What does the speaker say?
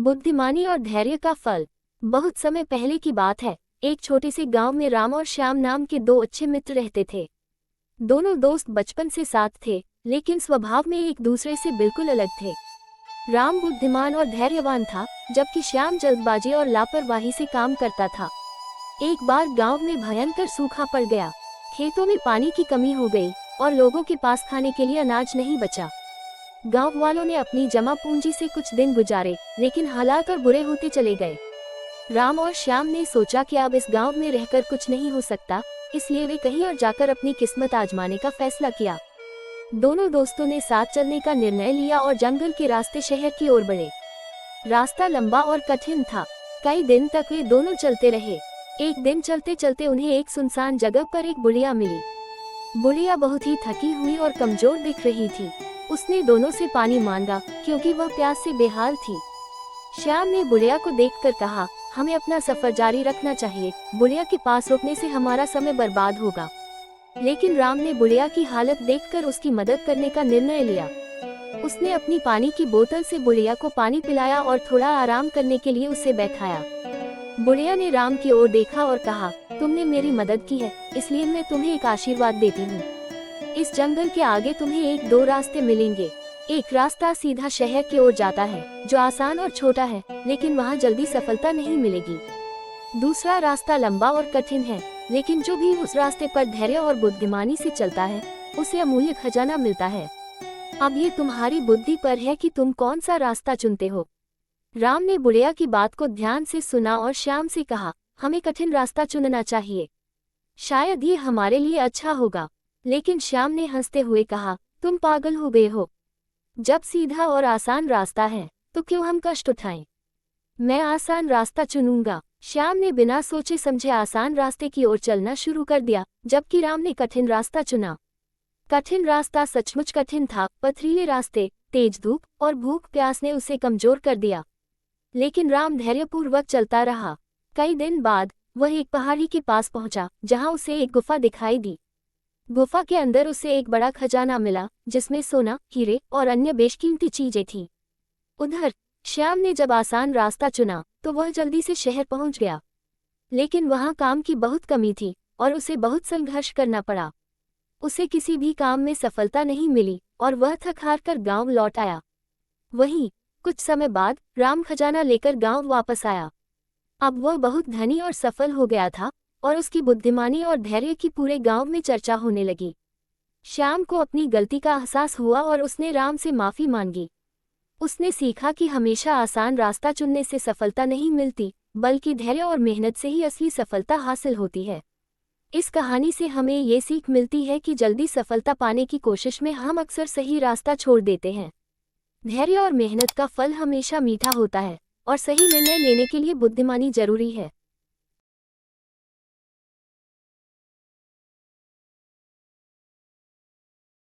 बुद्धिमानी और धैर्य का फल। बहुत समय पहले की बात है। एक छोटे से गांव में राम और श्याम नाम के दो अच्छे मित्र रहते थे। दोनों दोस्त बचपन से साथ थे, लेकिन स्वभाव में एक दूसरे से बिल्कुल अलग थे। राम बुद्धिमान और धैर्यवान था, जबकि श्याम जल्दबाजी और लापरवाही से काम करता था। एक बार गांव में भयंकर सूखा पड़ गया। खेतों में पानी की कमी हो गई और लोगों के पास खाने के लिए अनाज नहीं बचा। गांव वालों ने अपनी जमा पूंजी से कुछ दिन गुजारे, लेकिन हालात और बुरे होते चले गए। राम और श्याम ने सोचा कि अब इस गांव में रहकर कुछ नहीं हो सकता, इसलिए वे कहीं और जाकर अपनी किस्मत आजमाने का फैसला किया। दोनों दोस्तों ने साथ चलने का निर्णय लिया और जंगल के रास्ते शहर की ओर बढ़े। रास्ता लंबा और कठिन था। कई दिन तक वे दोनों चलते रहे। एक दिन चलते चलते उन्हें एक सुनसान जगह पर एक बुढ़िया मिली। बुढ़िया बहुत ही थकी हुई और कमजोर दिख रही थी। उसने दोनों से पानी मांगा, क्योंकि वह प्यास से बेहाल थी। श्याम ने बुढ़िया को देखकर कहा, हमें अपना सफर जारी रखना चाहिए। बुढ़िया के पास रुकने से हमारा समय बर्बाद होगा। लेकिन राम ने बुढ़िया की हालत देखकर उसकी मदद करने का निर्णय लिया। उसने अपनी पानी की बोतल से बुढ़िया को पानी पिलाया और थोड़ा आराम करने के लिए उसे बैठाया। बुढ़िया ने राम की ओर देखा और कहा, तुमने मेरी मदद की है, इसलिए मैं तुम्हें एक आशीर्वाद देती हूँ। इस जंगल के आगे तुम्हें एक दो रास्ते मिलेंगे। एक रास्ता सीधा शहर की ओर जाता है, जो आसान और छोटा है, लेकिन वहाँ जल्दी सफलता नहीं मिलेगी। दूसरा रास्ता लंबा और कठिन है, लेकिन जो भी उस रास्ते पर धैर्य और बुद्धिमानी से चलता है, उसे अमूल्य खजाना मिलता है। अब ये तुम्हारी बुद्धि पर है कि तुम कौन सा रास्ता चुनते हो। राम ने बुढ़िया की बात को ध्यान से सुना और श्याम से कहा, हमें कठिन रास्ता चुनना चाहिए। शायद ये हमारे लिए अच्छा होगा। लेकिन श्याम ने हंसते हुए कहा, तुम पागल हो गए हो। जब सीधा और आसान रास्ता है, तो क्यों हम कष्ट उठाएं? मैं आसान रास्ता चुनूंगा। श्याम ने बिना सोचे समझे आसान रास्ते की ओर चलना शुरू कर दिया, जबकि राम ने कठिन रास्ता चुना। कठिन रास्ता सचमुच कठिन था। पथरीले रास्ते, तेज धूप और भूख प्यास ने उसे कमजोर कर दिया। लेकिन राम धैर्यपूर्वक चलता रहा। कई दिन बाद वह एक पहाड़ी के पास पहुंचा, जहां उसे एक गुफा दिखाई दी। गुफा के अंदर उसे एक बड़ा खजाना मिला, जिसमें सोना, हीरे और अन्य बेशकीमती चीजें थीं। उधर श्याम ने जब आसान रास्ता चुना, तो वह जल्दी से शहर पहुंच गया। लेकिन वहां काम की बहुत कमी थी और उसे बहुत संघर्ष करना पड़ा। उसे किसी भी काम में सफलता नहीं मिली और वह थक हार कर गाँव लौट आया। वहीं कुछ समय बाद राम खजाना लेकर गाँव वापस आया। अब वह बहुत धनी और सफल हो गया था और उसकी बुद्धिमानी और धैर्य की पूरे गांव में चर्चा होने लगी। श्याम को अपनी गलती का एहसास हुआ और उसने राम से माफी मांगी। उसने सीखा कि हमेशा आसान रास्ता चुनने से सफलता नहीं मिलती, बल्कि धैर्य और मेहनत से ही असली सफलता हासिल होती है। इस कहानी से हमें ये सीख मिलती है कि जल्दी सफलता पाने की कोशिश में हम अक्सर सही रास्ता छोड़ देते हैं। धैर्य और मेहनत का फल हमेशा मीठा होता है और सही निर्णय लेने के लिए बुद्धिमानी जरूरी है।